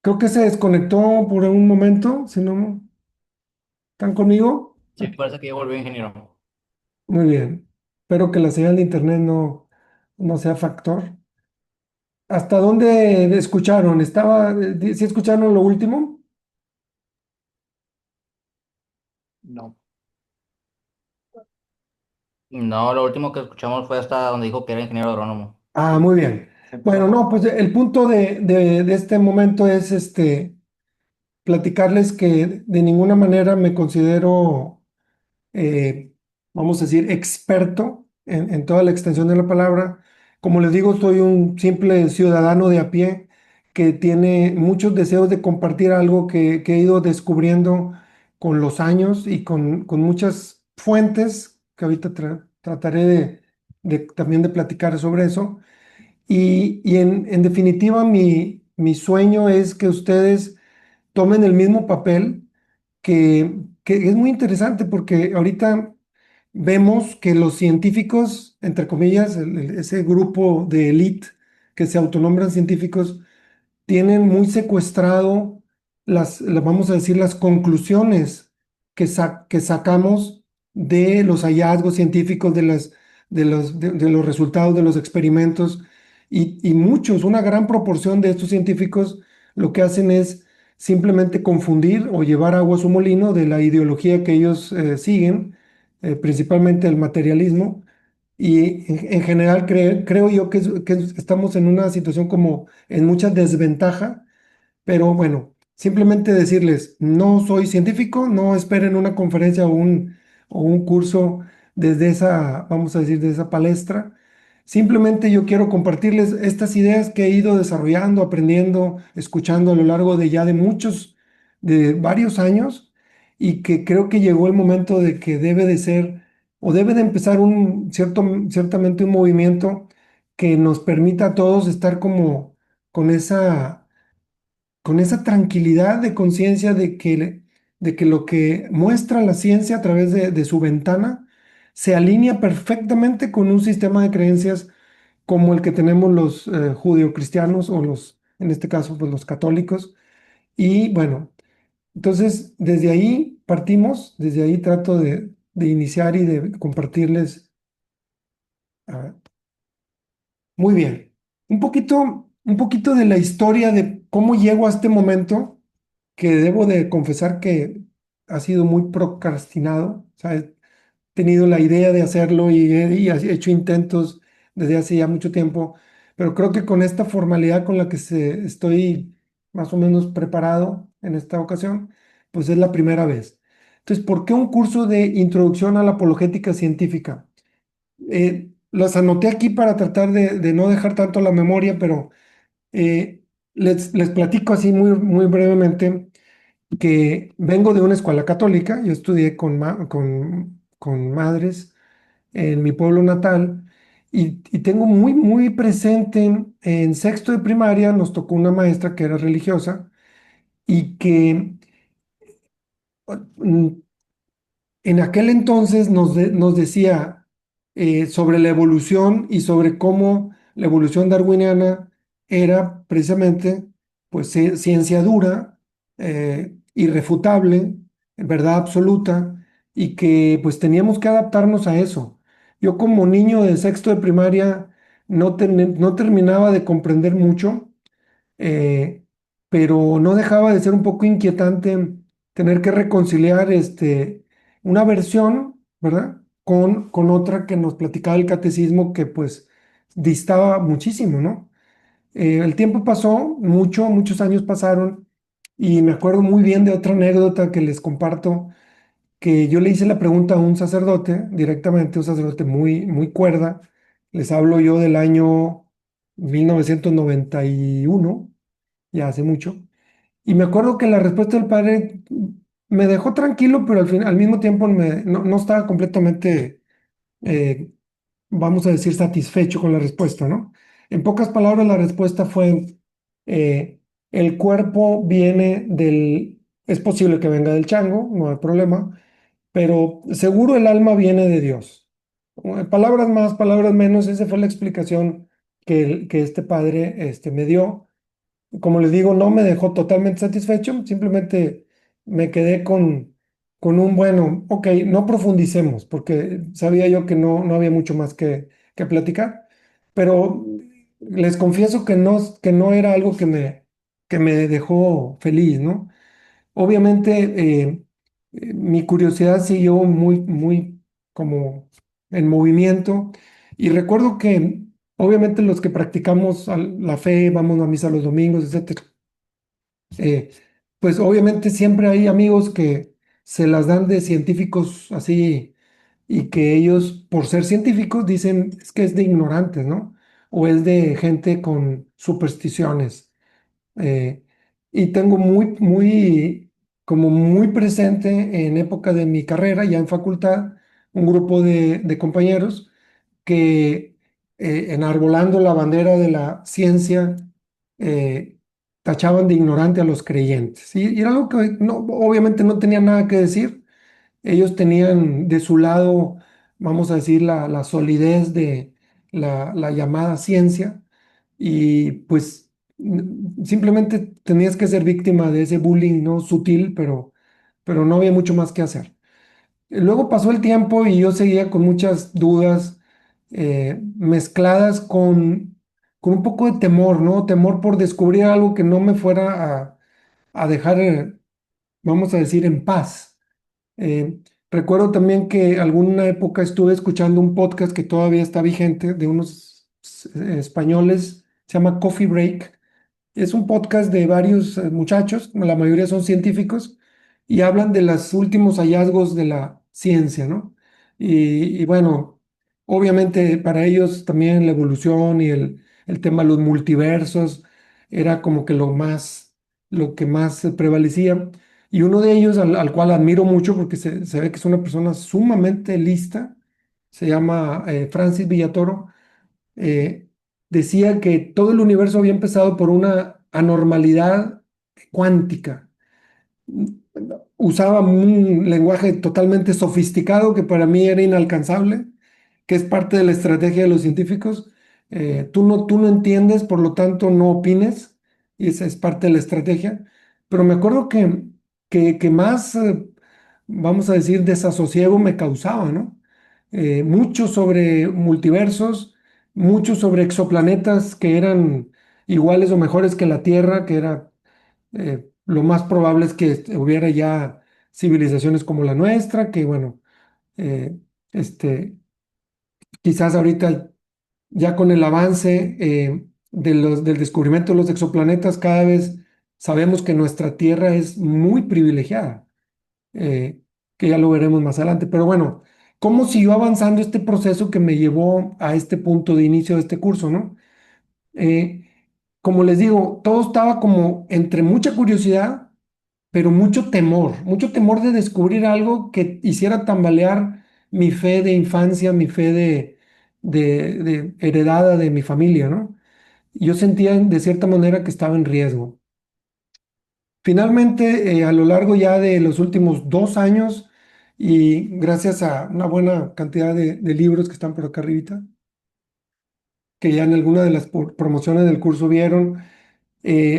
Creo que se desconectó por un momento, si no, ¿están conmigo? Sí, parece que ya volvió, ingeniero. Muy bien. Espero que la señal de internet no sea factor. ¿Hasta dónde escucharon? ¿Sí escucharon lo último? No. No, lo último que escuchamos fue hasta donde dijo que era ingeniero agrónomo. Ah, muy bien. Bueno, no, pues el punto de este momento es platicarles que de ninguna manera me considero eh, vamos a decir, experto en toda la extensión de la palabra. Como les digo, soy un simple ciudadano de a pie que tiene muchos deseos de compartir algo que he ido descubriendo con los años y con muchas fuentes, que ahorita trataré también de platicar sobre eso. Y en definitiva, mi sueño es que ustedes tomen el mismo papel que es muy interesante porque ahorita vemos que los científicos, entre comillas, ese grupo de élite que se autonombran científicos, tienen muy secuestrado vamos a decir, las conclusiones que sacamos de los hallazgos científicos, de los resultados de los experimentos. Y muchos, una gran proporción de estos científicos lo que hacen es simplemente confundir o llevar agua a su molino de la ideología que ellos siguen, principalmente el materialismo. Y en general creo yo estamos en una situación como en mucha desventaja, pero bueno, simplemente decirles, no soy científico, no esperen una conferencia o un curso desde esa, vamos a decir, de esa palestra. Simplemente yo quiero compartirles estas ideas que he ido desarrollando, aprendiendo, escuchando a lo largo de varios años, y que creo que llegó el momento de que debe de ser o debe de empezar ciertamente un movimiento que nos permita a todos estar como con con esa tranquilidad de conciencia de que lo que muestra la ciencia a través de su ventana se alinea perfectamente con un sistema de creencias como el que tenemos los judeocristianos o en este caso, pues los católicos. Y bueno, entonces desde ahí partimos, desde ahí trato de iniciar y de compartirles. ah, Muy bien, un poquito de la historia de cómo llego a este momento, que debo de confesar que ha sido muy procrastinado. O sea, he tenido la idea de hacerlo y he hecho intentos desde hace ya mucho tiempo, pero creo que con esta formalidad con la que estoy más o menos preparado en esta ocasión, pues es la primera vez. Entonces, ¿por qué un curso de introducción a la apologética científica? Las anoté aquí para tratar de no dejar tanto la memoria, pero eh, les platico así muy brevemente que vengo de una escuela católica. Yo estudié con madres en mi pueblo natal, y tengo muy presente en sexto de primaria nos tocó una maestra que era religiosa y que mm, en aquel entonces nos decía sobre la evolución y sobre cómo la evolución darwiniana era precisamente pues ciencia dura, irrefutable, verdad absoluta, y que pues teníamos que adaptarnos a eso. Yo como niño de sexto de primaria no terminaba de comprender mucho, eh, pero no dejaba de ser un poco inquietante tener que reconciliar una versión, ¿verdad? Con otra que nos platicaba el catecismo que pues distaba muchísimo, ¿no? El tiempo pasó, muchos años pasaron, y me acuerdo muy bien de otra anécdota que les comparto, que yo le hice la pregunta a un sacerdote directamente, un sacerdote muy cuerda. Les hablo yo del año 1991, ya hace mucho. Y me acuerdo que la respuesta del padre me dejó tranquilo, pero al mismo tiempo no estaba completamente, eh, vamos a decir, satisfecho con la respuesta, ¿no? En pocas palabras, la respuesta fue, el cuerpo es posible que venga del chango, no hay problema, pero seguro el alma viene de Dios. Palabras más, palabras menos, esa fue la explicación que este padre me dio. como les digo, no me dejó totalmente satisfecho, simplemente me quedé con un bueno, ok, no profundicemos, porque sabía yo que no había mucho más que platicar, pero les confieso que no era algo que me dejó feliz, ¿no? Obviamente, mi curiosidad siguió muy como en movimiento y recuerdo que obviamente los que practicamos la fe, vamos a misa los domingos, etcétera, eh, pues obviamente siempre hay amigos que se las dan de científicos así y que ellos, por ser científicos, dicen es que es de ignorantes, ¿no? O es de gente con supersticiones. Eh, y tengo como muy presente en época de mi carrera, ya en facultad, un grupo de compañeros que enarbolando la bandera de la ciencia, eh, tachaban de ignorante a los creyentes. Y era algo que no, obviamente no tenía nada que decir. Ellos tenían de su lado, vamos a decir, la solidez de la llamada ciencia y pues simplemente tenías que ser víctima de ese bullying, ¿no? Sutil, pero no había mucho más que hacer. Luego pasó el tiempo y yo seguía con muchas dudas mezcladas con un poco de temor, ¿no? Temor por descubrir algo que no me fuera a dejar, vamos a decir, en paz. Eh, Recuerdo también que alguna época estuve escuchando un podcast que todavía está vigente de unos españoles, se llama Coffee Break. Es un podcast de varios muchachos, la mayoría son científicos, y hablan de los últimos hallazgos de la ciencia, ¿no? Y bueno, obviamente para ellos también la evolución y el tema de los multiversos era como que lo que más prevalecía. Y uno de ellos, al cual admiro mucho porque se ve que es una persona sumamente lista, se llama Francis Villatoro, eh, decía que todo el universo había empezado por una anormalidad cuántica. Usaba un lenguaje totalmente sofisticado que para mí era inalcanzable, que es parte de la estrategia de los científicos. Tú no entiendes, por lo tanto no opines, y esa es parte de la estrategia. Pero me acuerdo que más, vamos a decir, desasosiego me causaba, ¿no? Mucho sobre multiversos, mucho sobre exoplanetas que eran iguales o mejores que la Tierra, que era lo más probable es que hubiera ya civilizaciones como la nuestra, que bueno, eh, este, quizás ahorita ya con el avance del descubrimiento de los exoplanetas, cada vez sabemos que nuestra Tierra es muy privilegiada, eh, que ya lo veremos más adelante. Pero bueno, ¿cómo siguió avanzando este proceso que me llevó a este punto de inicio de este curso, ¿no? Eh, Como les digo, todo estaba como entre mucha curiosidad, pero mucho temor de descubrir algo que hiciera tambalear mi fe de infancia, mi fe de heredada de mi familia, ¿no? Yo sentía de cierta manera que estaba en riesgo. Finalmente, a lo largo ya de los últimos 2 años y gracias a una buena cantidad de libros que están por acá arribita, que ya en alguna de las promociones del curso vieron,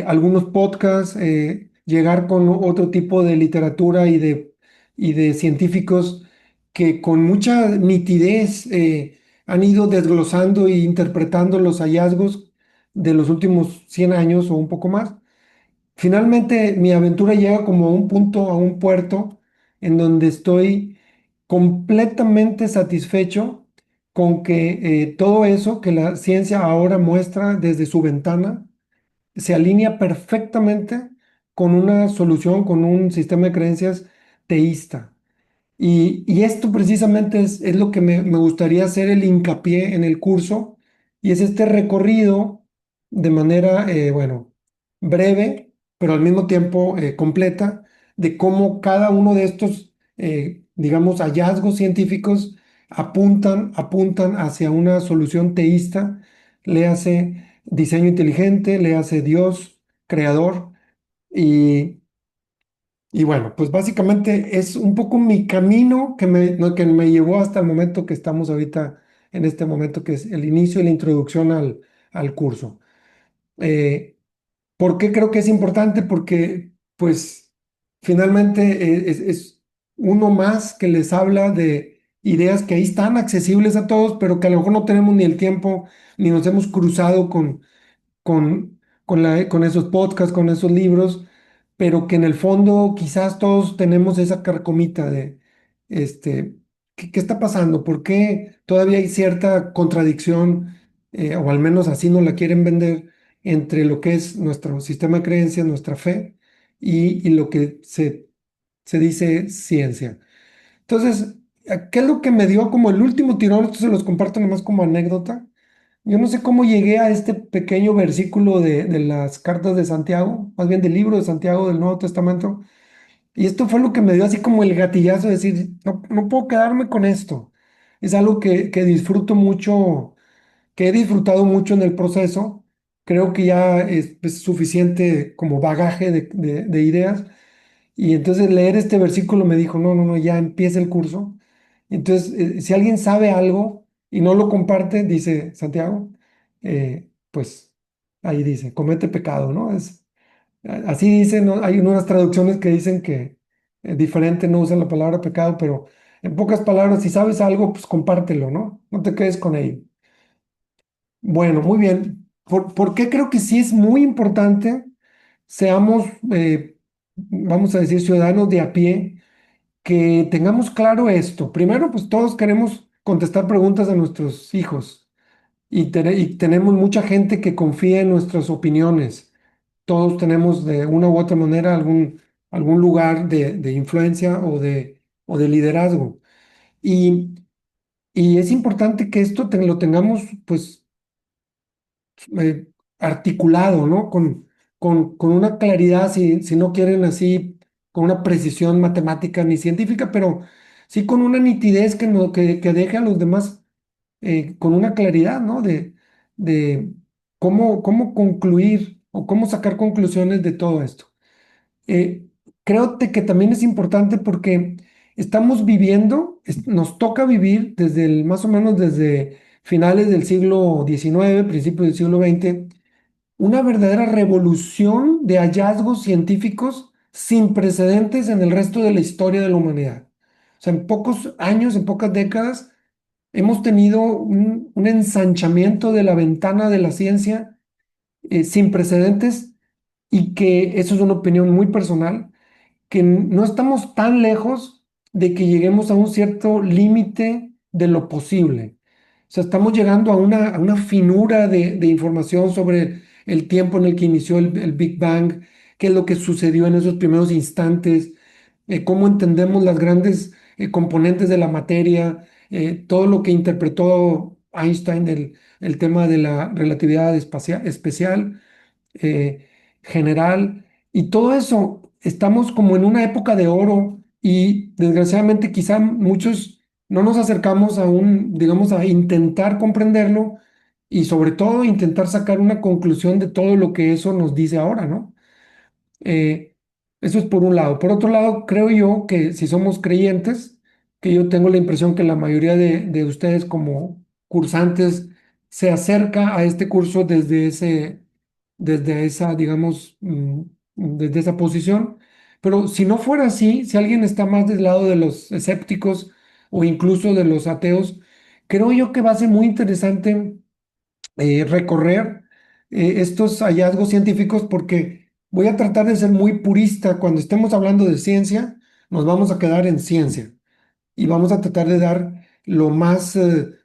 algunos podcasts, llegar con otro tipo de literatura y de científicos que con mucha nitidez han ido desglosando e interpretando los hallazgos de los últimos 100 años o un poco más. Finalmente, mi aventura llega como a un punto, a un puerto, en donde estoy completamente satisfecho con que todo eso que la ciencia ahora muestra desde su ventana se alinea perfectamente con una solución, con un sistema de creencias teísta. Y esto precisamente es lo que me gustaría hacer el hincapié en el curso, y es este recorrido de manera, bueno, breve, pero al mismo tiempo completa, de cómo cada uno de estos, digamos, hallazgos científicos apuntan hacia una solución teísta, le hace diseño inteligente, le hace Dios, creador, y y bueno, pues básicamente es un poco mi camino no, que me llevó hasta el momento que estamos ahorita, en este momento, que es el inicio y la introducción al curso. Eh, ¿Por qué creo que es importante? Porque, pues, finalmente es uno más que les habla de ideas que ahí están accesibles a todos, pero que a lo mejor no tenemos ni el tiempo, ni nos hemos cruzado con esos podcasts, con esos libros, pero que en el fondo quizás todos tenemos esa carcomita de, este, ¿qué está pasando? ¿Por qué todavía hay cierta contradicción, o al menos así nos la quieren vender, entre lo que es nuestro sistema de creencias, nuestra fe, y lo que se dice ciencia? Entonces, ¿qué es lo que me dio como el último tirón? Esto se los comparto nomás como anécdota. Yo no sé cómo llegué a este pequeño versículo de las cartas de Santiago, más bien del libro de Santiago del Nuevo Testamento. Y esto fue lo que me dio así como el gatillazo de decir, no, no puedo quedarme con esto. Es algo que disfruto mucho, que he disfrutado mucho en el proceso. Creo que ya es suficiente como bagaje de ideas. Y entonces leer este versículo me dijo, no, no, no, ya empieza el curso. Entonces, si alguien sabe algo y no lo comparte, dice Santiago, pues ahí dice, comete pecado, ¿no? Así dice, ¿no? Hay unas traducciones que dicen que diferente, no usan la palabra pecado, pero en pocas palabras, si sabes algo, pues compártelo, ¿no? No te quedes con ello. Bueno, muy bien. ¿Por qué creo que sí es muy importante seamos, vamos a decir, ciudadanos de a pie, que tengamos claro esto? Primero, pues todos queremos contestar preguntas a nuestros hijos y tenemos mucha gente que confía en nuestras opiniones. Todos tenemos de una u otra manera algún lugar de influencia o de liderazgo. Y, y es importante que esto lo tengamos pues eh, articulado, ¿no? Con una claridad, si no quieren así, con una precisión matemática ni científica, pero sí con una nitidez que deje a los demás con una claridad, ¿no? De cómo concluir o cómo sacar conclusiones de todo esto. Creo que también es importante porque estamos viviendo, nos toca vivir más o menos desde finales del siglo XIX, principios del siglo XX, una verdadera revolución de hallazgos científicos sin precedentes en el resto de la historia de la humanidad. O sea, en pocos años, en pocas décadas, hemos tenido un ensanchamiento de la ventana de la ciencia sin precedentes, y que eso es una opinión muy personal, que no estamos tan lejos de que lleguemos a un cierto límite de lo posible. O sea, estamos llegando a una finura de información sobre el tiempo en el que inició el Big Bang, qué es lo que sucedió en esos primeros instantes, cómo entendemos las grandes componentes de la materia, todo lo que interpretó Einstein, el tema de la relatividad especial, eh, general, y todo eso. Estamos como en una época de oro y desgraciadamente quizá muchos no nos acercamos digamos, a intentar comprenderlo y sobre todo intentar sacar una conclusión de todo lo que eso nos dice ahora, ¿no? Eh, Eso es por un lado. Por otro lado, creo yo que si somos creyentes, que yo tengo la impresión que la mayoría de ustedes como cursantes se acerca a este curso desde esa, digamos, desde esa posición. Pero si no fuera así, si alguien está más del lado de los escépticos o incluso de los ateos, creo yo que va a ser muy interesante recorrer estos hallazgos científicos, porque voy a tratar de ser muy purista. Cuando estemos hablando de ciencia, nos vamos a quedar en ciencia y vamos a tratar de dar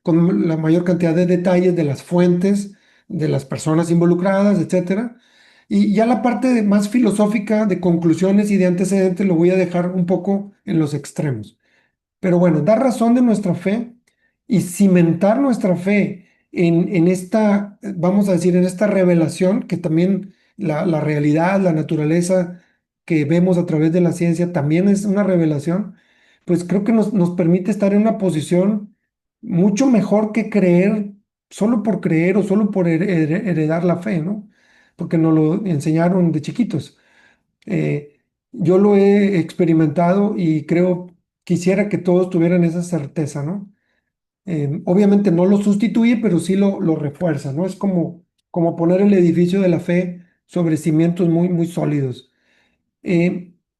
con la mayor cantidad de detalles de las fuentes, de las personas involucradas, etcétera. Y ya la parte más filosófica de conclusiones y de antecedentes lo voy a dejar un poco en los extremos. Pero bueno, dar razón de nuestra fe y cimentar nuestra fe en esta, vamos a decir, en esta revelación, que también la realidad, la naturaleza que vemos a través de la ciencia también es una revelación. Pues creo que nos permite estar en una posición mucho mejor que creer solo por creer o solo por heredar la fe, ¿no? Porque nos lo enseñaron de chiquitos. Eh, yo lo he experimentado y quisiera que todos tuvieran esa certeza, ¿no? Obviamente no lo sustituye, pero sí lo refuerza, ¿no? Es como poner el edificio de la fe sobre cimientos muy, muy sólidos.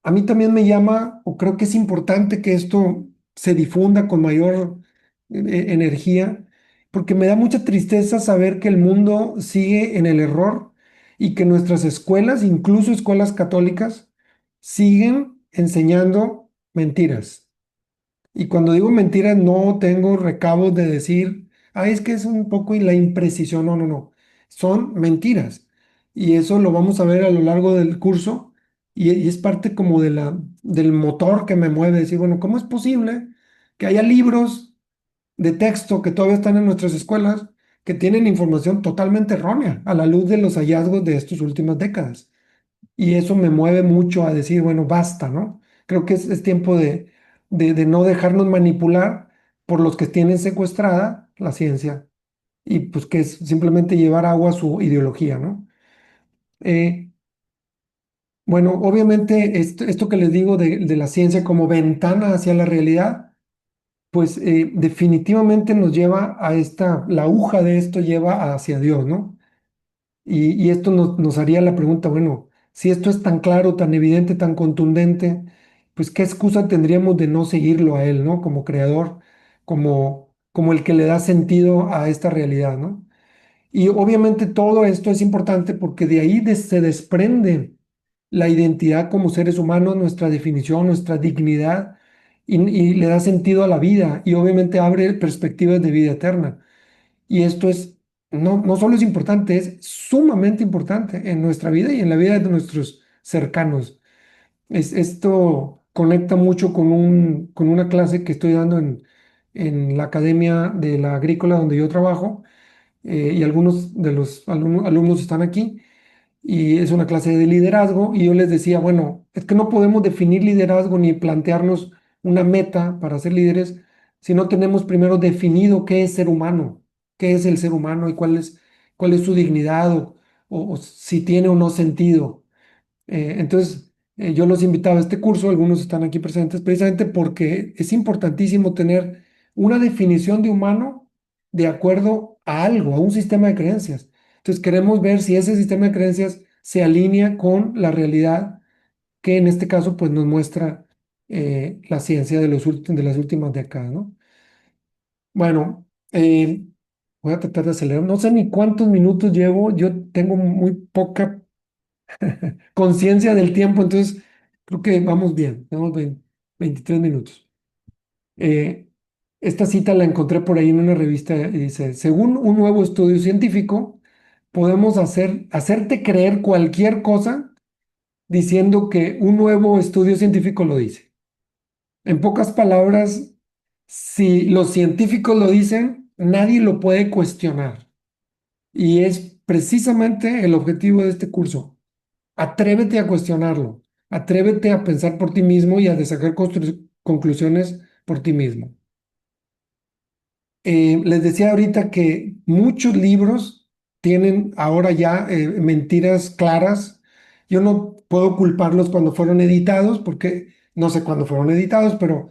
A mí también me llama, o creo que es importante que esto se difunda con mayor energía, porque me da mucha tristeza saber que el mundo sigue en el error y que nuestras escuelas, incluso escuelas católicas, siguen enseñando mentiras. Y cuando digo mentiras, no tengo recabos de decir, es que es un poco y la imprecisión. No, no, no. Son mentiras. Y eso lo vamos a ver a lo largo del curso. Y es parte como del motor que me mueve. Decir, bueno, ¿cómo es posible que haya libros de texto que todavía están en nuestras escuelas que tienen información totalmente errónea a la luz de los hallazgos de estas últimas décadas? Y eso me mueve mucho a decir, bueno, basta, ¿no? Creo que es tiempo de no dejarnos manipular por los que tienen secuestrada la ciencia y pues que es simplemente llevar agua a su ideología, ¿no? Eh, bueno, obviamente esto que les digo de la ciencia como ventana hacia la realidad, pues definitivamente nos lleva a la aguja de esto lleva hacia Dios, ¿no? Y esto nos haría la pregunta, bueno, si esto es tan claro, tan evidente, tan contundente, pues qué excusa tendríamos de no seguirlo a él, ¿no? Como creador, como el que le da sentido a esta realidad, ¿no? Y obviamente todo esto es importante porque de ahí se desprende la identidad como seres humanos, nuestra definición, nuestra dignidad, y le da sentido a la vida y obviamente abre perspectivas de vida eterna. Y esto no solo es importante, es sumamente importante en nuestra vida y en la vida de nuestros cercanos. Esto conecta mucho con una clase que estoy dando en la Academia de la Agrícola donde yo trabajo, y algunos de los alumnos están aquí y es una clase de liderazgo y yo les decía, bueno, es que no podemos definir liderazgo ni plantearnos una meta para ser líderes si no tenemos primero definido qué es ser humano, qué es el ser humano y cuál es su dignidad o si tiene o no sentido. Entonces, yo los invitaba a este curso, algunos están aquí presentes, precisamente porque es importantísimo tener una definición de humano de acuerdo a algo, a un sistema de creencias. Entonces, queremos ver si ese sistema de creencias se alinea con la realidad que en este caso, pues nos muestra la ciencia de las últimas décadas, ¿no? Bueno, voy a tratar de acelerar. No sé ni cuántos minutos llevo, yo tengo muy poca conciencia del tiempo, entonces creo que vamos bien, tenemos 23 minutos. Eh, esta cita la encontré por ahí en una revista y dice, según un nuevo estudio científico, podemos hacerte creer cualquier cosa diciendo que un nuevo estudio científico lo dice. En pocas palabras, si los científicos lo dicen, nadie lo puede cuestionar. Y es precisamente el objetivo de este curso. Atrévete a cuestionarlo, atrévete a pensar por ti mismo y a sacar conclusiones por ti mismo. Les decía ahorita que muchos libros tienen ahora ya mentiras claras. Yo no puedo culparlos cuando fueron editados, porque no sé cuándo fueron editados, pero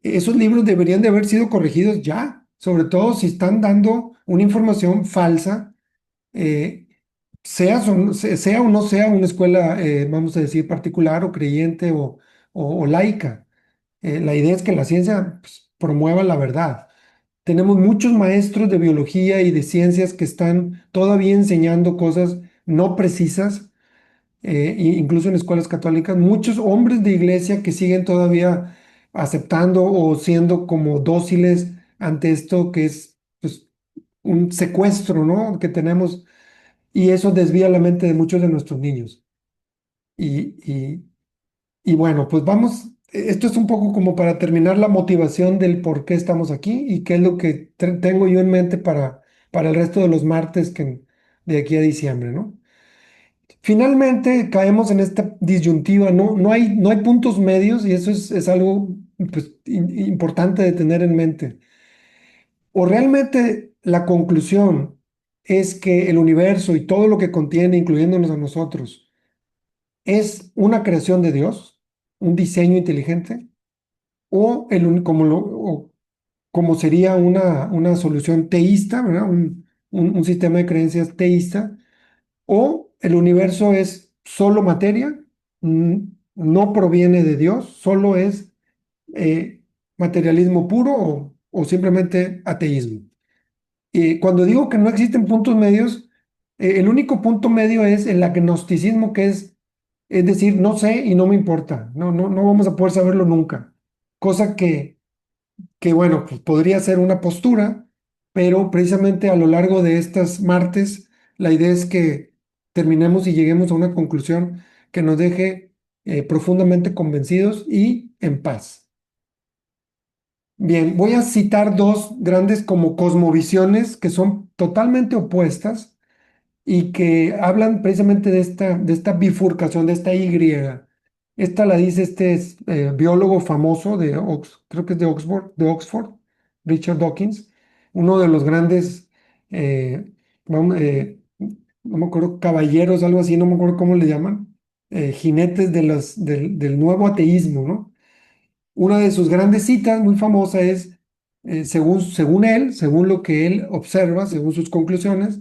esos libros deberían de haber sido corregidos ya, sobre todo si están dando una información falsa, eh, sea o no sea una escuela, vamos a decir, particular o creyente o laica. La idea es que la ciencia pues, promueva la verdad. Tenemos muchos maestros de biología y de ciencias que están todavía enseñando cosas no precisas, incluso en escuelas católicas, muchos hombres de iglesia que siguen todavía aceptando o siendo como dóciles ante esto que es pues, un secuestro, ¿no? Que tenemos y eso desvía la mente de muchos de nuestros niños. Y, y, y bueno, pues vamos, esto es un poco como para terminar la motivación del por qué estamos aquí y qué es lo que tengo yo en mente para el resto de los martes de aquí a diciembre, ¿no? Finalmente caemos en esta disyuntiva, no hay puntos medios y eso es algo pues, importante de tener en mente. O realmente la conclusión es que el universo y todo lo que contiene, incluyéndonos a nosotros, es una creación de Dios, un diseño inteligente, o como sería una solución teísta, ¿verdad? Un sistema de creencias teísta, o el universo es solo materia, mm, no proviene de Dios, solo es eh, materialismo puro o simplemente ateísmo. Y cuando digo que no existen puntos medios, el único punto medio es el agnosticismo, es decir, no sé y no me importa, no vamos a poder saberlo nunca. Cosa que bueno, pues podría ser una postura, pero precisamente a lo largo de estas martes, la idea es que terminemos y lleguemos a una conclusión que nos deje profundamente convencidos y en paz. Bien, voy a citar dos grandes como cosmovisiones que son totalmente opuestas y que hablan precisamente de esta bifurcación, de esta Y. Esta la dice biólogo famoso creo que es de Oxford, Richard Dawkins, uno de los grandes, eh, no me acuerdo, caballeros, algo así, no me acuerdo cómo le llaman, jinetes del nuevo ateísmo, ¿no? Una de sus grandes citas, muy famosa, es, según él, según lo que él observa, según sus conclusiones,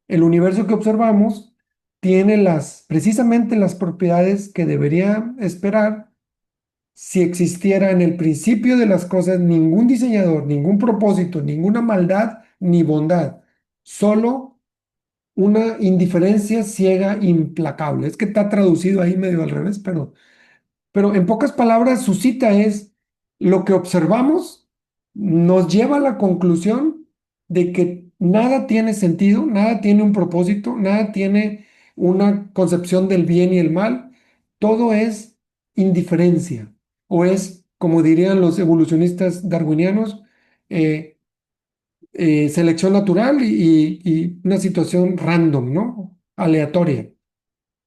el universo que observamos tiene precisamente las propiedades que debería esperar si existiera en el principio de las cosas ningún diseñador, ningún propósito, ninguna maldad ni bondad, solo una indiferencia ciega implacable. Es que está traducido ahí medio al revés, pero en pocas palabras, su cita es, lo que observamos nos lleva a la conclusión de que nada tiene sentido, nada tiene un propósito, nada tiene una concepción del bien y el mal, todo es indiferencia, o es, como dirían los evolucionistas darwinianos, eh, selección natural y una situación random, ¿no? Aleatoria.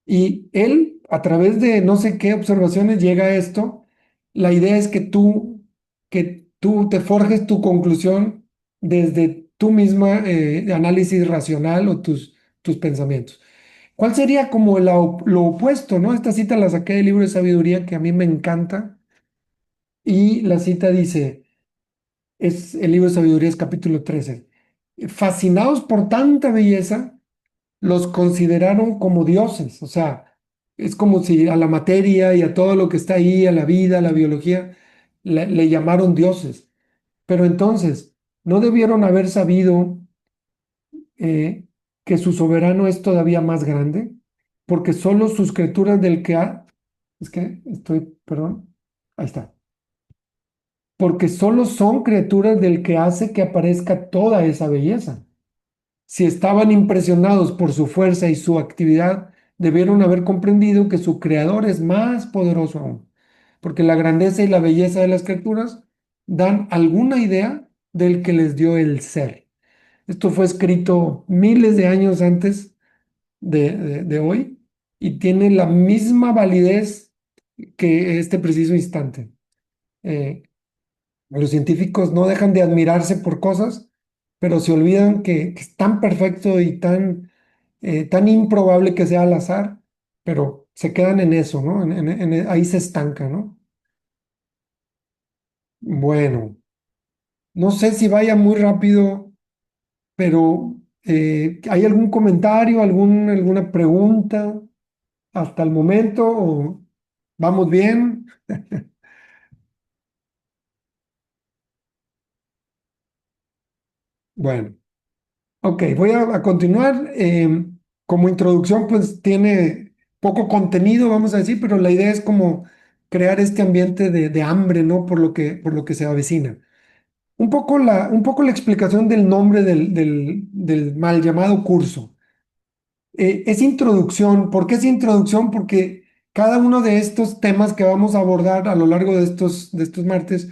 Y él, a través de no sé qué observaciones, llega a esto. La idea es que tú te forjes tu conclusión desde tu misma análisis racional o tus pensamientos. ¿Cuál sería como lo opuesto, ¿no? Esta cita la saqué del libro de sabiduría que a mí me encanta y la cita dice, es el libro de sabiduría es capítulo 13. Fascinados por tanta belleza, los consideraron como dioses, o sea, es como si a la materia y a todo lo que está ahí, a la vida, a la biología, le llamaron dioses. Pero entonces, ¿no debieron haber sabido eh, que su soberano es todavía más grande? Porque solo sus criaturas es que estoy, perdón, ahí está. Porque solo son criaturas del que hace que aparezca toda esa belleza. Si estaban impresionados por su fuerza y su actividad, debieron haber comprendido que su creador es más poderoso aún, porque la grandeza y la belleza de las criaturas dan alguna idea del que les dio el ser. Esto fue escrito miles de años antes de hoy y tiene la misma validez que este preciso instante. Eh, los científicos no dejan de admirarse por cosas, pero se olvidan que es tan perfecto y tan improbable que sea al azar, pero se quedan en eso, ¿no? Ahí se estanca, ¿no? Bueno, no sé si vaya muy rápido, pero ¿hay algún comentario, alguna pregunta hasta el momento? ¿O vamos bien? Bueno. Ok, voy a continuar. Como introducción, pues tiene poco contenido, vamos a decir, pero la idea es como crear este ambiente de hambre, ¿no? Por lo que se avecina. Un poco la explicación del nombre del mal llamado curso. Es introducción. ¿Por qué es introducción? Porque cada uno de estos temas que vamos a abordar a lo largo de estos martes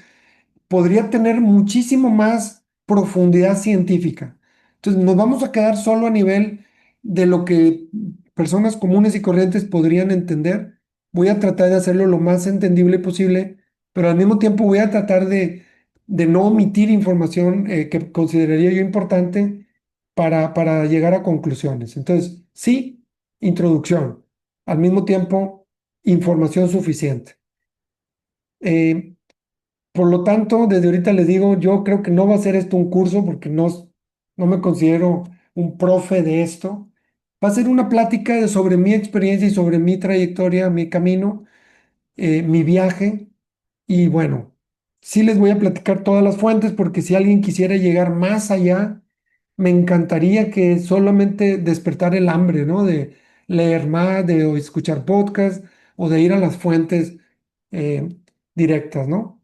podría tener muchísimo más profundidad científica. Entonces, nos vamos a quedar solo a nivel de lo que personas comunes y corrientes podrían entender. Voy a tratar de hacerlo lo más entendible posible, pero al mismo tiempo voy a tratar de no omitir información que consideraría yo importante para llegar a conclusiones. Entonces, sí, introducción. Al mismo tiempo, información suficiente. Eh, por lo tanto, desde ahorita les digo, yo creo que no va a ser esto un curso porque no me considero un profe de esto. Va a ser una plática sobre mi experiencia y sobre mi trayectoria, mi camino, mi viaje. Y bueno, sí les voy a platicar todas las fuentes porque si alguien quisiera llegar más allá, me encantaría que solamente despertar el hambre, ¿no? De leer más, de escuchar podcasts o de ir a las fuentes eh, directas, ¿no?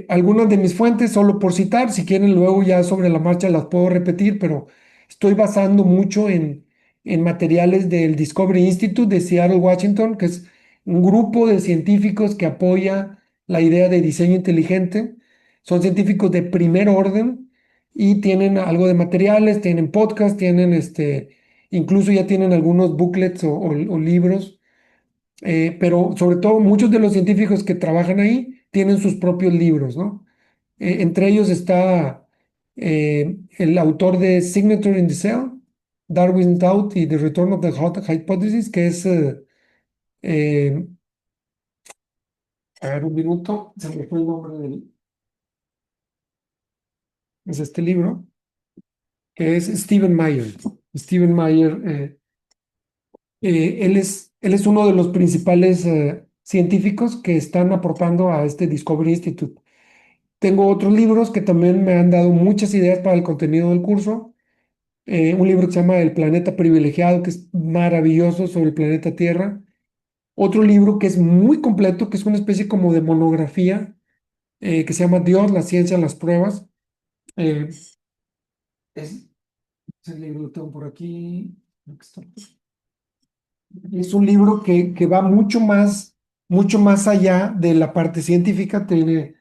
Algunas de mis fuentes, solo por citar, si quieren luego ya sobre la marcha las puedo repetir, pero estoy basando mucho en materiales del Discovery Institute de Seattle, Washington, que es un grupo de científicos que apoya la idea de diseño inteligente. Son científicos de primer orden y tienen algo de materiales, tienen podcast, tienen incluso ya tienen algunos booklets o libros, pero sobre todo muchos de los científicos que trabajan ahí tienen sus propios libros, ¿no? Entre ellos está el autor de Signature in the Cell, Darwin's Doubt y The Return of the Hypothesis, que es, eh, a ver, un minuto, se me fue el nombre es este libro, que es Stephen Meyer. Stephen Meyer, él es uno de los principales científicos que están aportando a este Discovery Institute. Tengo otros libros que también me han dado muchas ideas para el contenido del curso. Un libro que se llama El planeta privilegiado, que es maravilloso sobre el planeta Tierra. Otro libro que es muy completo, que es una especie como de monografía, que se llama Dios, la ciencia, las pruebas. Eh, es, ese libro lo tengo por aquí. Creo que está. Es un libro que va mucho más allá de la parte científica, tiene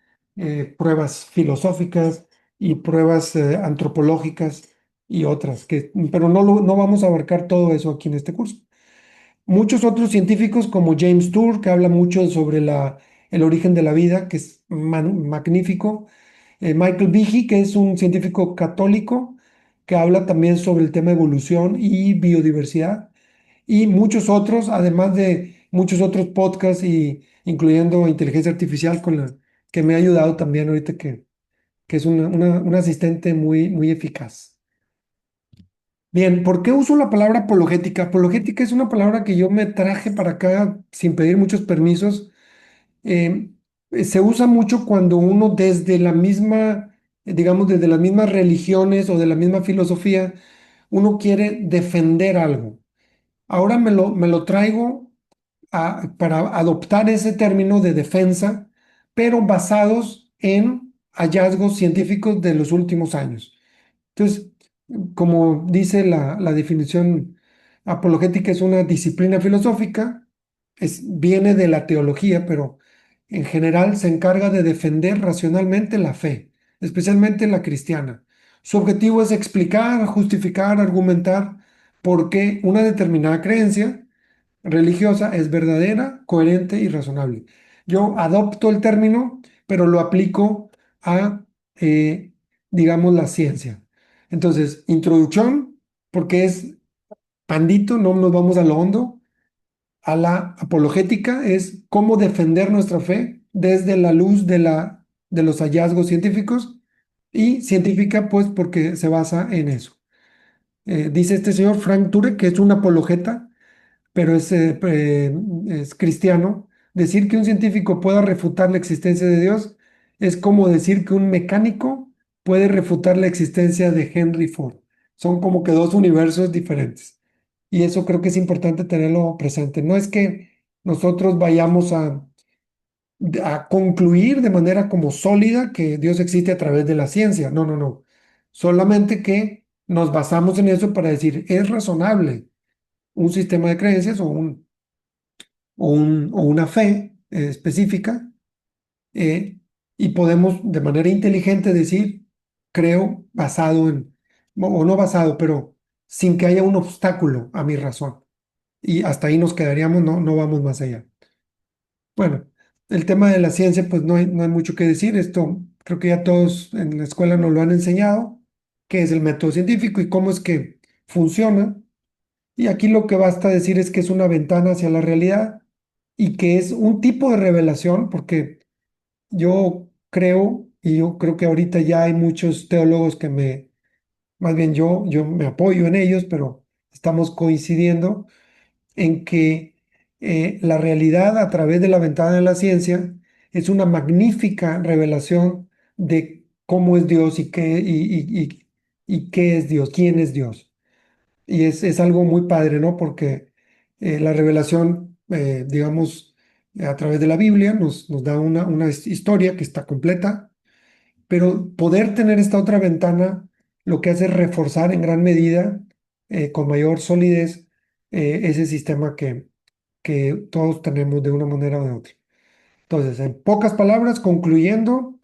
pruebas filosóficas y pruebas antropológicas y otras, pero no vamos a abarcar todo eso aquí en este curso. Muchos otros científicos como James Tour, que habla mucho sobre el origen de la vida, que es magnífico. Michael Behe, que es un científico católico, que habla también sobre el tema evolución y biodiversidad y muchos otros, además de muchos otros podcasts y incluyendo inteligencia artificial con la que me ha ayudado también ahorita que es una asistente muy eficaz. Bien, ¿por qué uso la palabra apologética? Apologética es una palabra que yo me traje para acá sin pedir muchos permisos. Eh, Se usa mucho cuando uno desde la misma, digamos, desde las mismas religiones o de la misma filosofía, uno quiere defender algo. Ahora me lo traigo para adoptar ese término de defensa, pero basados en hallazgos científicos de los últimos años. Entonces, como dice la definición, apologética es una disciplina filosófica, viene de la teología, pero en general se encarga de defender racionalmente la fe, especialmente la cristiana. Su objetivo es explicar, justificar, argumentar por qué una determinada creencia religiosa es verdadera, coherente y razonable. Yo adopto el término, pero lo aplico a, eh, digamos, la ciencia. Entonces, introducción, porque es pandito, no nos vamos a lo hondo. A la apologética es cómo defender nuestra fe desde la luz de los hallazgos científicos y científica, pues, porque se basa en eso. Dice este señor Frank Turek, que es un apologeta pero es cristiano, decir que un científico pueda refutar la existencia de Dios es como decir que un mecánico puede refutar la existencia de Henry Ford. Son como que dos universos diferentes. Y eso creo que es importante tenerlo presente. No es que nosotros vayamos a concluir de manera como sólida que Dios existe a través de la ciencia. No, no, no. Solamente que nos basamos en eso para decir, es razonable un sistema de creencias o una fe específica, eh, y podemos de manera inteligente decir, creo, basado o no basado, pero sin que haya un obstáculo a mi razón. Y hasta ahí nos quedaríamos, no vamos más allá. Bueno, el tema de la ciencia, pues no hay mucho que decir. Esto creo que ya todos en la escuela nos lo han enseñado, qué es el método científico y cómo es que funciona. Y aquí lo que basta decir es que es una ventana hacia la realidad y que es un tipo de revelación, porque yo creo que ahorita ya hay muchos teólogos más bien yo me apoyo en ellos, pero estamos coincidiendo en que la realidad a través de la ventana de la ciencia es una magnífica revelación de cómo es Dios y qué es Dios, quién es Dios. Y es algo muy padre, ¿no? Porque la revelación, digamos, a través de la Biblia nos da una historia que está completa, pero poder tener esta otra ventana lo que hace es reforzar en gran medida, con mayor solidez, ese sistema que todos tenemos de una manera o de otra. Entonces, en pocas palabras, concluyendo,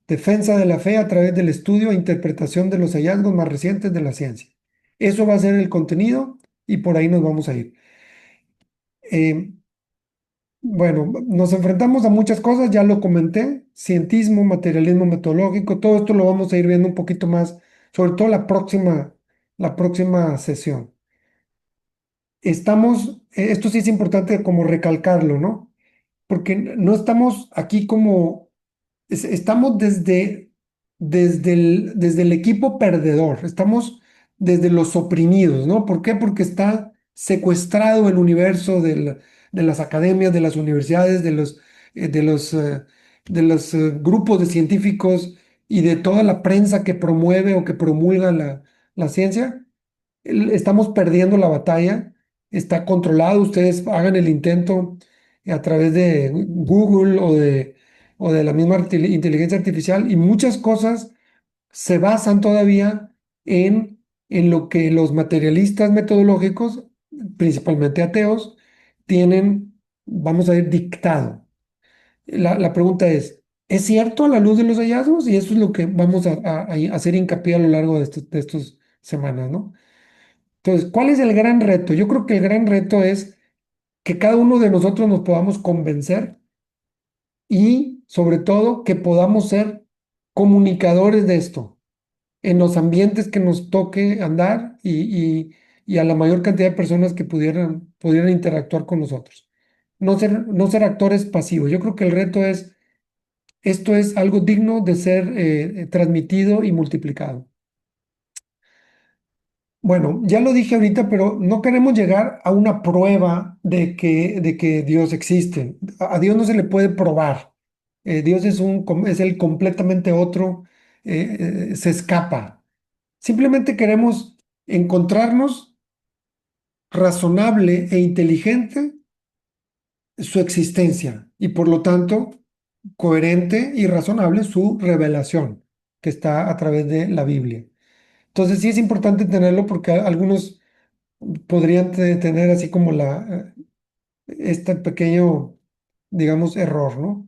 defensa de la fe a través del estudio e interpretación de los hallazgos más recientes de la ciencia. Eso va a ser el contenido y por ahí nos vamos a ir. Eh, bueno, nos enfrentamos a muchas cosas, ya lo comenté, cientismo, materialismo metodológico, todo esto lo vamos a ir viendo un poquito más, sobre todo la próxima sesión. Esto sí es importante como recalcarlo, ¿no? Porque no estamos aquí como estamos desde el equipo perdedor, estamos desde los oprimidos, ¿no? ¿Por qué? Porque está secuestrado el universo de las academias, de las universidades, de los, de los grupos de científicos y de toda la prensa que promueve o que promulga la ciencia. Estamos perdiendo la batalla, está controlado, ustedes hagan el intento a través de Google o de la misma inteligencia artificial y muchas cosas se basan todavía en lo que los materialistas metodológicos, principalmente ateos, tienen, vamos a decir, dictado. La pregunta ¿es cierto a la luz de los hallazgos? Y eso es lo que vamos a hacer hincapié a lo largo de estas semanas, ¿no? Entonces, ¿cuál es el gran reto? Yo creo que el gran reto es que cada uno de nosotros nos podamos convencer y, sobre todo, que podamos ser comunicadores de esto en los ambientes que nos toque andar y a la mayor cantidad de personas que pudieran interactuar con nosotros. No ser actores pasivos. Yo creo que el reto esto es algo digno de ser transmitido y multiplicado. Bueno, ya lo dije ahorita, pero no queremos llegar a una prueba de que Dios existe. A Dios no se le puede probar. Dios es el completamente otro, se escapa. Simplemente queremos encontrarnos razonable e inteligente su existencia y por lo tanto coherente y razonable su revelación que está a través de la Biblia. Entonces sí es importante tenerlo porque algunos podrían tener así como este pequeño, digamos, error, ¿no?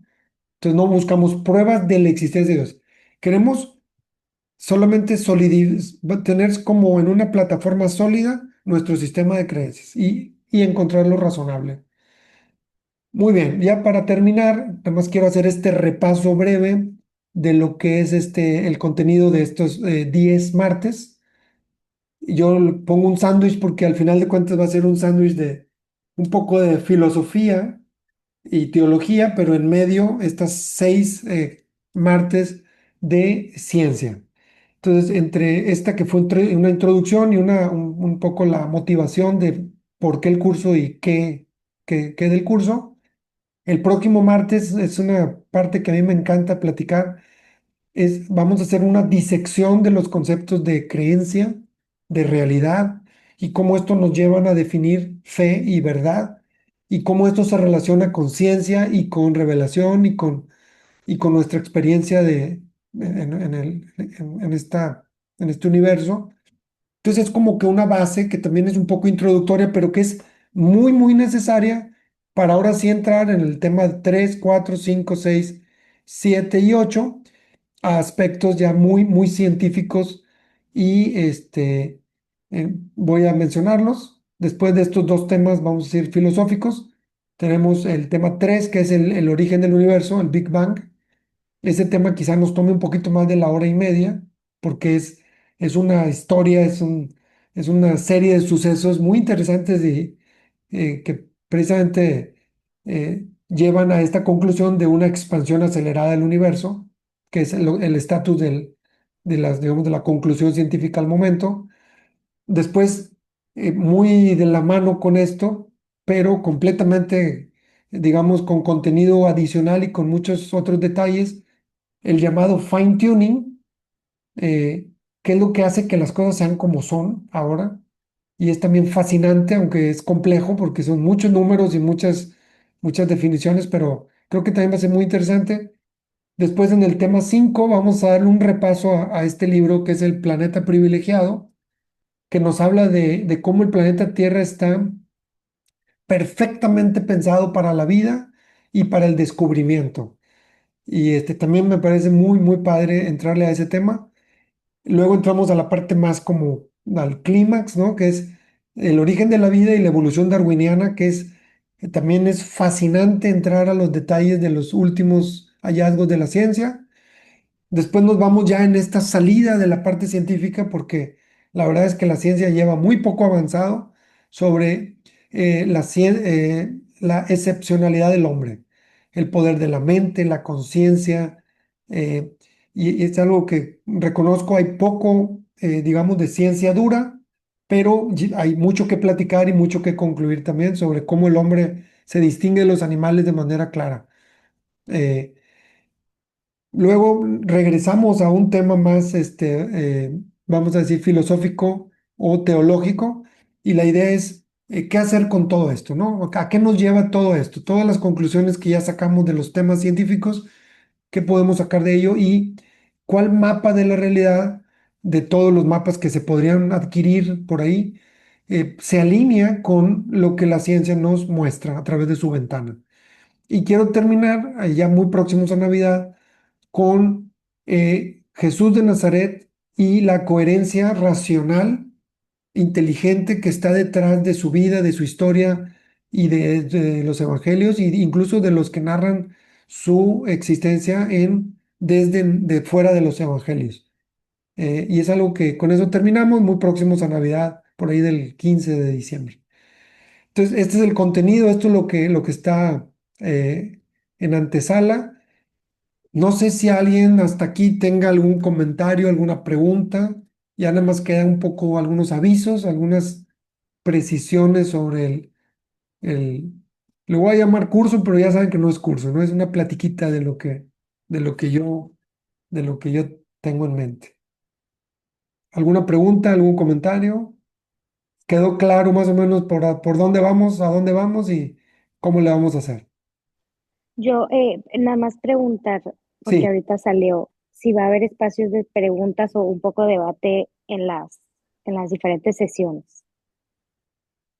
Entonces no buscamos pruebas de la existencia de Dios. Queremos solamente tener como en una plataforma sólida nuestro sistema de creencias y encontrar lo razonable. Muy bien, ya para terminar, nada más quiero hacer este repaso breve de lo que es el contenido de estos 10 martes. Yo le pongo un sándwich porque al final de cuentas va a ser un sándwich de un poco de filosofía y teología, pero en medio estas 6 martes de ciencia. Entonces, entre esta que fue una introducción y un poco la motivación de por qué el curso y qué del curso, el próximo martes es una parte que a mí me encanta platicar vamos a hacer una disección de los conceptos de creencia, de realidad y cómo esto nos llevan a definir fe y verdad y cómo esto se relaciona con ciencia y con revelación y con nuestra experiencia en este universo. Entonces es como que una base que también es un poco introductoria, pero que es muy, muy necesaria para ahora sí entrar en el tema 3 4 5 6 7 y 8 a aspectos ya muy, muy científicos y voy a mencionarlos. Después de estos dos temas, vamos a decir filosóficos, tenemos el tema 3 que es el origen del universo, el Big Bang. Ese tema quizá nos tome un poquito más de la hora y media, porque es una historia, es una serie de sucesos muy interesantes y que precisamente llevan a esta conclusión de una expansión acelerada del universo, que es el estatus digamos, de la conclusión científica al momento. Después muy de la mano con esto, pero completamente, digamos, con contenido adicional y con muchos otros detalles, el llamado fine tuning, que es lo que hace que las cosas sean como son ahora. Y es también fascinante, aunque es complejo porque son muchos números y muchas definiciones, pero creo que también va a ser muy interesante. Después en el tema 5 vamos a darle un repaso a este libro que es El planeta privilegiado, que nos habla de cómo el planeta Tierra está perfectamente pensado para la vida y para el descubrimiento. Y también me parece muy, muy padre entrarle a ese tema. Luego entramos a la parte más como al clímax, ¿no? Que es el origen de la vida y la evolución darwiniana, también es fascinante entrar a los detalles de los últimos hallazgos de la ciencia. Después nos vamos ya en esta salida de la parte científica, porque la verdad es que la ciencia lleva muy poco avanzado sobre la excepcionalidad del hombre, el poder de la mente, la conciencia, eh, y es algo que reconozco, hay poco, digamos, de ciencia dura, pero hay mucho que platicar y mucho que concluir también sobre cómo el hombre se distingue de los animales de manera clara. Eh, Luego regresamos a un tema más, vamos a decir, filosófico o teológico, y la idea es qué hacer con todo esto, ¿no? ¿A qué nos lleva todo esto? Todas las conclusiones que ya sacamos de los temas científicos, ¿qué podemos sacar de ello? Y cuál mapa de la realidad, de todos los mapas que se podrían adquirir por ahí, se alinea con lo que la ciencia nos muestra a través de su ventana. Y quiero terminar, ya muy próximos a Navidad, con Jesús de Nazaret y la coherencia racional, inteligente que está detrás de su vida, de su historia y de los evangelios, e incluso de los que narran su existencia desde de fuera de los evangelios. Y es algo que con eso terminamos, muy próximos a Navidad, por ahí del 15 de diciembre. Entonces, este es el contenido, esto es lo que está en antesala. No sé si alguien hasta aquí tenga algún comentario, alguna pregunta. Ya nada más quedan un poco algunos avisos, algunas precisiones sobre el, le voy a llamar curso, pero ya saben que no es curso, ¿no? Es una platiquita de lo que yo, de lo que yo tengo en mente. ¿Alguna pregunta, algún comentario? ¿Quedó claro más o menos por dónde vamos, a dónde vamos y cómo le vamos a hacer? Yo nada más preguntar, porque Sí. ahorita salió, si va a haber espacios de preguntas o un poco de debate en las diferentes sesiones.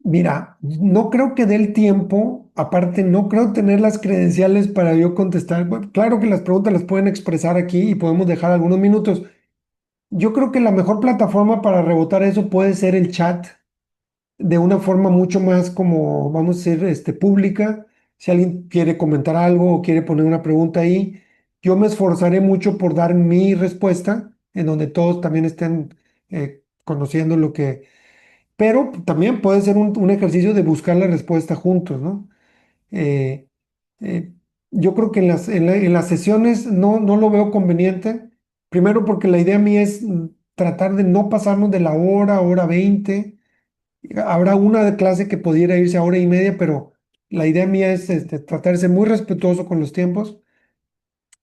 Mira, no creo que dé el tiempo, aparte no creo tener las credenciales para yo contestar. Bueno, claro que las preguntas las pueden expresar aquí y podemos dejar algunos minutos. Yo creo que la mejor plataforma para rebotar eso puede ser el chat, de una forma mucho más como, vamos a decir, pública. Si alguien quiere comentar algo o quiere poner una pregunta ahí, yo me esforzaré mucho por dar mi respuesta, en donde todos también estén conociendo lo que, pero también puede ser un ejercicio de buscar la respuesta juntos, ¿no? Eh, eh, yo creo que en las sesiones no lo veo conveniente. Primero porque la idea mía es tratar de no pasarnos de la hora, hora 20. Habrá una de clase que pudiera irse a hora y media, pero la idea mía es tratar de ser muy respetuoso con los tiempos.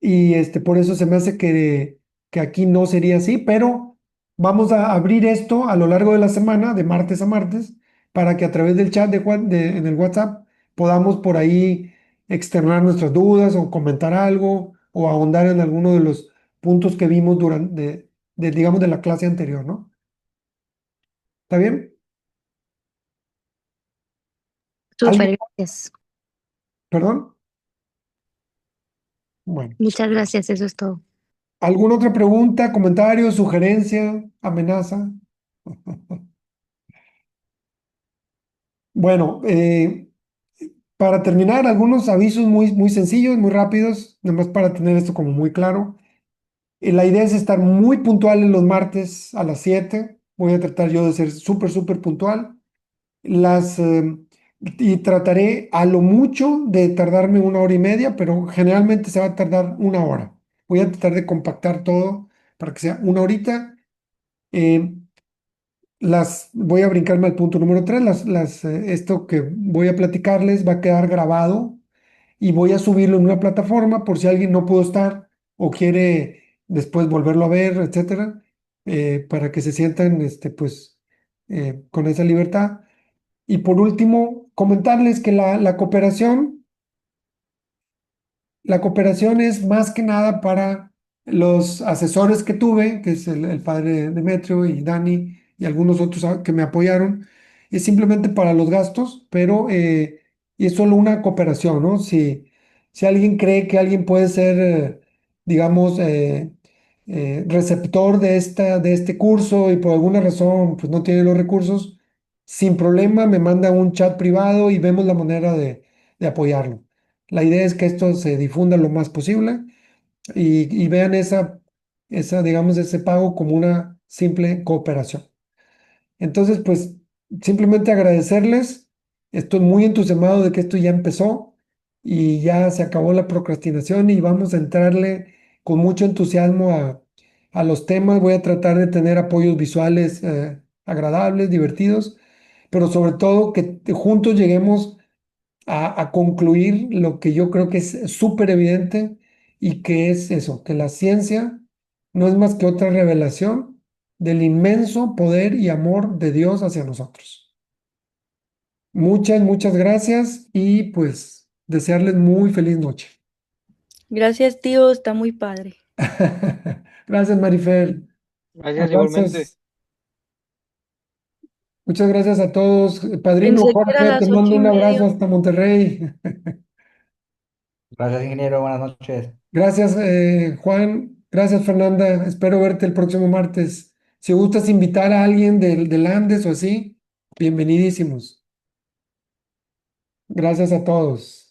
Y por eso se me hace que aquí no sería así, pero vamos a abrir esto a lo largo de la semana, de martes a martes, para que a través del chat en el WhatsApp podamos por ahí externar nuestras dudas o comentar algo o ahondar en alguno de los puntos que vimos digamos, de la clase anterior, ¿no? ¿Está bien? ¿Alguien? Súper, gracias. ¿Perdón? Bueno. Muchas gracias, eso es todo. ¿Alguna otra pregunta, comentario, sugerencia, amenaza? Bueno, para terminar, algunos avisos muy, muy sencillos, muy rápidos, nada más para tener esto como muy claro. La idea es estar muy puntual en los martes a las 7. Voy a tratar yo de ser súper, súper puntual. Y trataré a lo mucho de tardarme una hora y media, pero generalmente se va a tardar una hora. Voy a tratar de compactar todo para que sea una horita. Eh, voy a brincarme al punto número 3, esto que voy a platicarles va a quedar grabado y voy a subirlo en una plataforma por si alguien no pudo estar o quiere después volverlo a ver, etcétera, para que se sientan, pues, con esa libertad. Y por último, comentarles que la cooperación es más que nada para los asesores que tuve, que es el padre Demetrio y Dani y algunos otros que me apoyaron. Es simplemente para los gastos, pero y es solo una cooperación, ¿no? Si alguien cree que alguien puede ser, digamos, receptor de este curso y por alguna razón pues no tiene los recursos, sin problema me manda un chat privado y vemos la manera de apoyarlo. La idea es que esto se difunda lo más posible y vean digamos, ese pago como una simple cooperación. Entonces, pues, simplemente agradecerles. Estoy muy entusiasmado de que esto ya empezó y ya se acabó la procrastinación y vamos a entrarle con mucho entusiasmo a los temas. Voy a tratar de tener apoyos visuales agradables, divertidos, pero sobre todo que juntos lleguemos a concluir lo que yo creo que es súper evidente y que es eso, que la ciencia no es más que otra revelación del inmenso poder y amor de Dios hacia nosotros. Muchas, muchas gracias y pues desearles muy feliz noche. Gracias, tío, está muy padre. Gracias, Marifer. Gracias igualmente. Abrazos. Muchas gracias a todos. Padrino Pensé que era Jorge, te las mando un 8:30. abrazo hasta Monterrey. Gracias, ingeniero. Buenas noches. Gracias, Juan. Gracias, Fernanda. Espero verte el próximo martes. Si gustas invitar a alguien del Andes o así, bienvenidísimos. Gracias a todos.